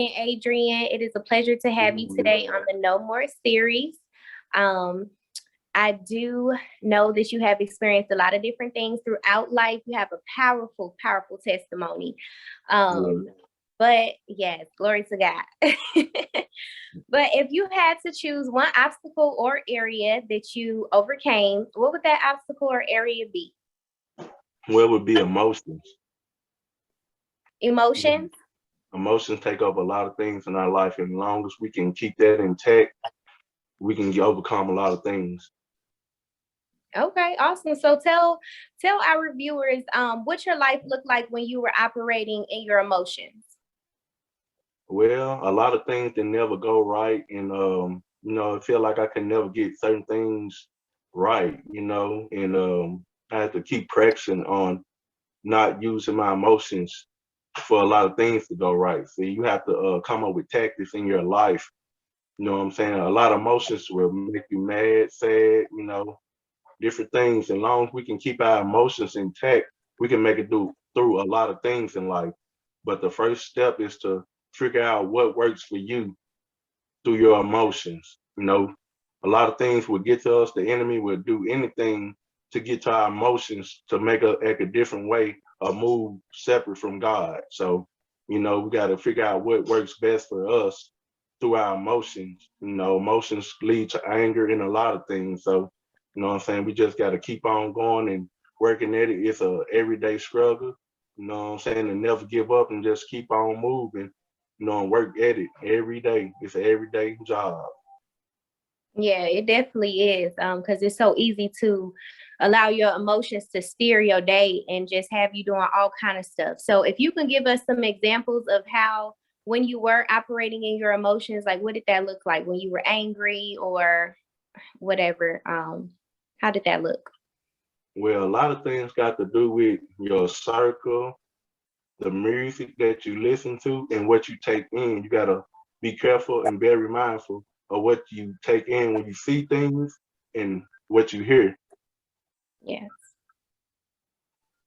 Adrian. It is a pleasure to have you today on the No More series. I do know that you have experienced a lot of different things throughout life. You have a powerful, powerful testimony. But yes, glory to God. But if you had to choose one obstacle or area that you overcame, what would that obstacle or area be? Well, it would be emotions. Emotions? Emotions take over a lot of things in our life, and as long as we can keep that intact, we can overcome a lot of things. Okay, awesome. So tell our viewers what your life looked like when you were operating in your emotions. Well, a lot of things that never go right, and I feel like I can never get certain things right, and I have to keep practicing on not using my emotions for a lot of things to go right. See, you have to come up with tactics in your life. You know what I'm saying? A lot of emotions will make you mad, sad, different things. As long as we can keep our emotions intact, we can make it through a lot of things in life. But the first step is to figure out what works for you through your emotions. A lot of things will get to us. The enemy will do anything to get to our emotions to make us act a different way or move separate from God. So, we got to figure out what works best for us through our emotions. Emotions lead to anger and a lot of things. So, you know what I'm saying? We just got to keep on going and working at it. It's a everyday struggle, you know what I'm saying? And never give up and just keep on moving, and work at it every day. It's an everyday job. Yeah, it definitely is. Because it's so easy to allow your emotions to steer your day and just have you doing all kind of stuff. So if you can give us some examples of how when you were operating in your emotions, like what did that look like when you were angry or whatever? How did that look? Well, a lot of things got to do with your circle, the music that you listen to, and what you take in. You got to be careful and very mindful of what you take in when you see things and what you hear. Yes,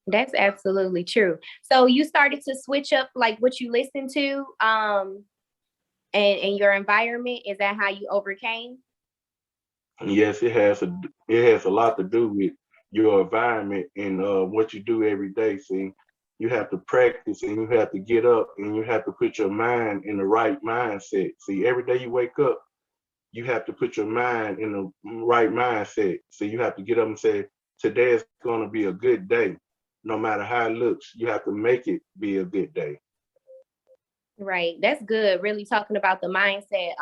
that's absolutely true. So you started to switch up like what you listen to and your environment. Is that how you overcame? Yes, it has a lot to do with your environment and what you do every day. See, you have to practice and you have to get up and you have to put your mind in the right mindset. See, every day you wake up, you have to put your mind in the right mindset. So you have to get up and say, today is going to be a good day. No matter how it looks, you have to make it be a good day. Right. That's good. Really talking about the mindset.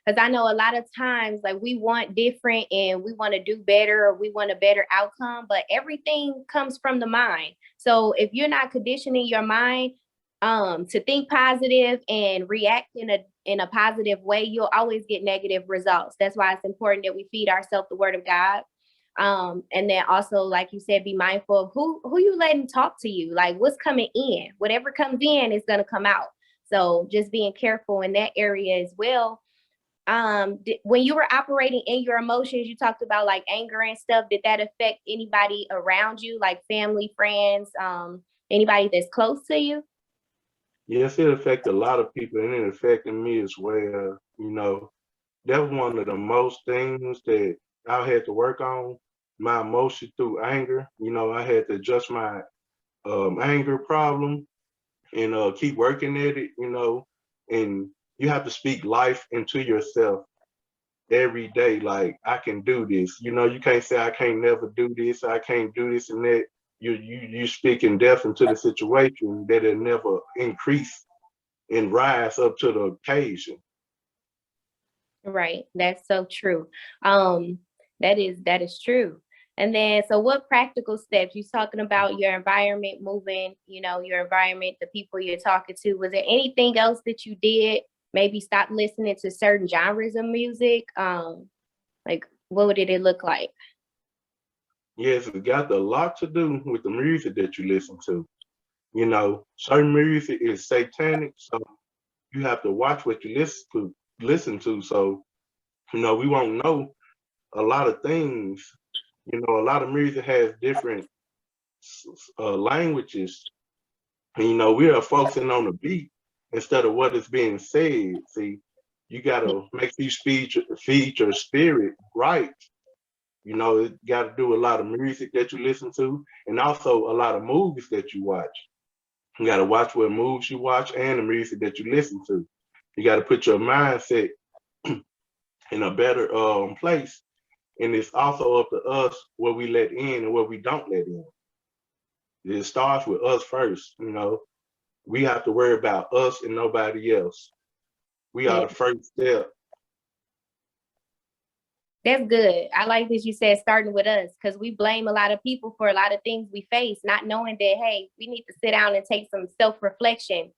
Because I know a lot of times like we want different and we want to do better or we want a better outcome, but everything comes from the mind. So if you're not conditioning your mind to think positive and react in a positive way, you'll always get negative results. That's why it's important that we feed ourselves the word of God. And then also, like you said, be mindful of who you letting talk to you, like what's coming in. Whatever comes in is gonna come out. So just being careful in that area as well. When you were operating in your emotions, you talked about like anger and stuff. Did that affect anybody around you, like family, friends, anybody that's close to you? Yes, it affected a lot of people and it affected me as well. That was one of the most things that I had to work on, my emotion through anger. I had to adjust my anger problem and keep working at it, and you have to speak life into yourself every day. Like, I can do this. You can't say I can't never do this, I can't do this and that. You speaking death into the situation that it never increase and rise up to the occasion. Right. That's so true. That is true. And then so what practical steps you talking about your environment moving, your environment, the people you're talking to. Was there anything else that you did? Maybe stop listening to certain genres of music? Like what did it look like? Yes, it got a lot to do with the music that you listen to. Certain music is satanic, so you have to watch what you listen to. So, we won't know a lot of things. A lot of music has different languages. And, we are focusing on the beat, instead of what is being said. See, you gotta make these feed your spirit right. You know, it got to do a lot of music that you listen to, and also a lot of movies that you watch. You got to watch what movies you watch and the music that you listen to. You got to put your mindset in a better place. And it's also up to us what we let in and what we don't let in. It starts with us first. You know, we have to worry about us and nobody else. We are Yeah, the first step. that's good. I like that you said starting with us, because we blame a lot of people for a lot of things we face, not knowing that, hey, we need to sit down and take some self-reflection,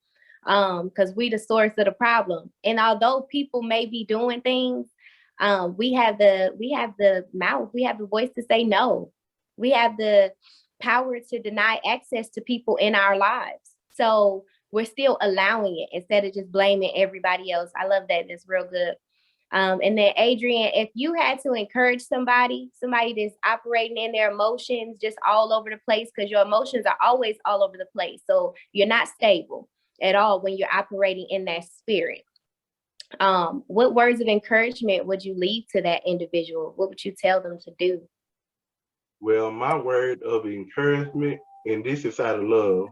because we the source of the problem. And although people may be doing things, we have the mouth, we have the voice to say no. We have the power to deny access to people in our lives. So we're still allowing it instead of just blaming everybody else. I love that. That's real good. And then Adrian, if you had to encourage somebody that's operating in their emotions just all over the place, because your emotions are always all over the place. So you're not stable at all when you're operating in that spirit. What words of encouragement would you leave to that individual? What would you tell them to do? Well, my word of encouragement, and this is out of love,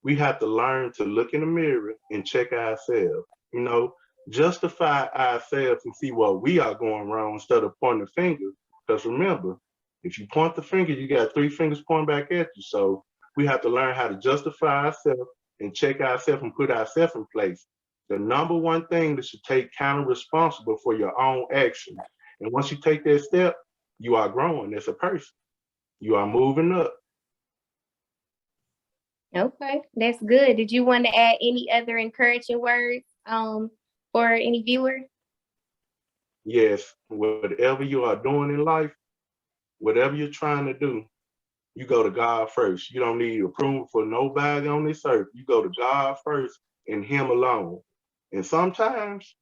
we have to learn to look in the mirror and check ourselves. You know, justify ourselves and see what we are going wrong instead of pointing the finger. Because remember, if you point the finger, you got three fingers pointing back at you. So we have to learn how to justify ourselves and check ourselves and put ourselves in place. The number one thing that should take counter responsible for your own actions. And once you take that step, you are growing as a person. You are moving up. Okay, that's good. Did you want to add any other encouraging words for any viewer? Yes, whatever you are doing in life, whatever you're trying to do, you go to God first. You don't need approval for nobody on this earth. You go to God first and Him alone. And sometimes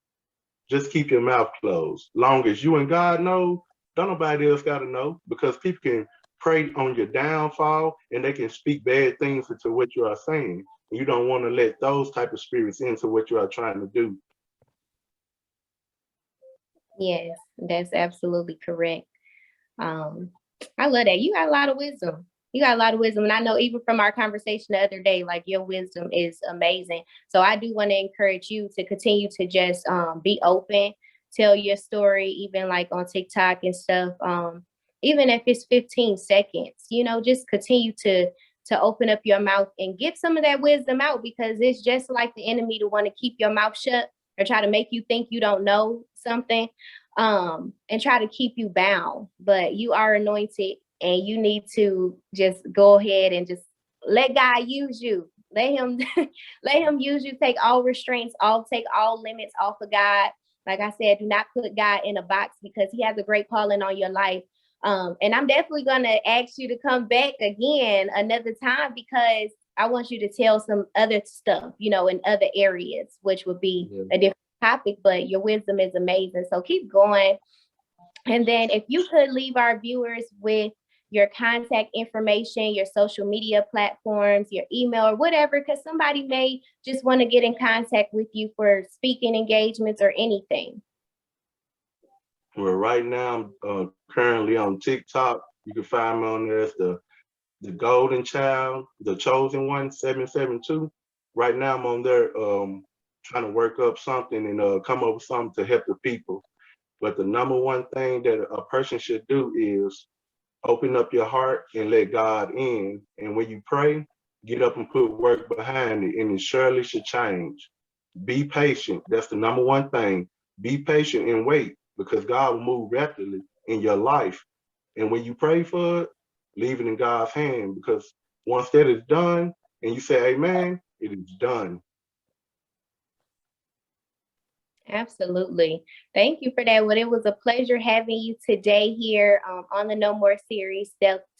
just keep your mouth closed. Long as you and God know, don't nobody else got to know, because people can pray on your downfall and they can speak bad things into what you are saying. You don't want to let those type of spirits into what you are trying to do. Yes, that's absolutely correct. Um, I love that. You got a lot of wisdom. You got a lot of wisdom. And I know even from our conversation the other day, like your wisdom is amazing. So I do want to encourage you to continue to just be open, tell your story, even like on TikTok and stuff. Even if it's 15 seconds, you know, just continue to open up your mouth and get some of that wisdom out, because it's just like the enemy to want to keep your mouth shut or try to make you think you don't know something, and try to keep you bound. But you are anointed and you need to just go ahead and just let God use you. Let him let him use you. Take all restraints off, take all limits off of God. Like I said, do not put God in a box, because he has a great calling on your life. And I'm definitely gonna ask you to come back again another time, because I want you to tell some other stuff, you know, in other areas, which would be a different topic, but your wisdom is amazing. So keep going. And then if you could leave our viewers with your contact information, your social media platforms, your email or whatever, because somebody may just want to get in contact with you for speaking engagements or anything. Well, right now, I'm currently on TikTok. You can find me on there as the Golden Child, the Chosen One, 772. Right now, I'm on there trying to work up something and come up with something to help the people. But the number one thing that a person should do is open up your heart and let God in. And when you pray, get up and put work behind it, and it surely should change. Be patient. That's the number one thing. Be patient and wait, because God will move rapidly in your life. And when you pray for it, leave it in God's hand, because once that is done and you say amen, it is done. Absolutely. Thank you for that. Well, it was a pleasure having you today here on the No More series,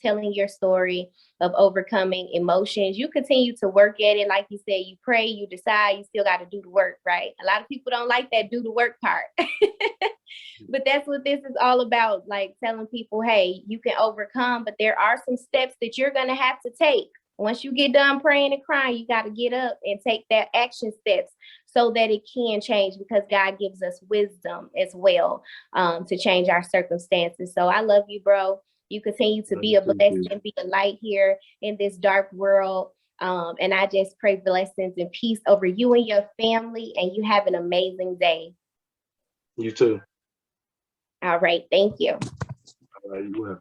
telling your story of overcoming emotions. You continue to work at it. Like you said, you pray, you decide, you still got to do the work, right? A lot of people don't like that do the work part. But that's what this is all about, like telling people, hey, you can overcome, but there are some steps that you're going to have to take Once you get done praying and crying, you got to get up and take that action steps so that it can change, because God gives us wisdom as well, to change our circumstances. So I love you, bro. You continue to be a blessing and be a light here in this dark world. And I just pray blessings and peace over you and your family, and you have an amazing day. You too. All right. Thank you. All right, you have.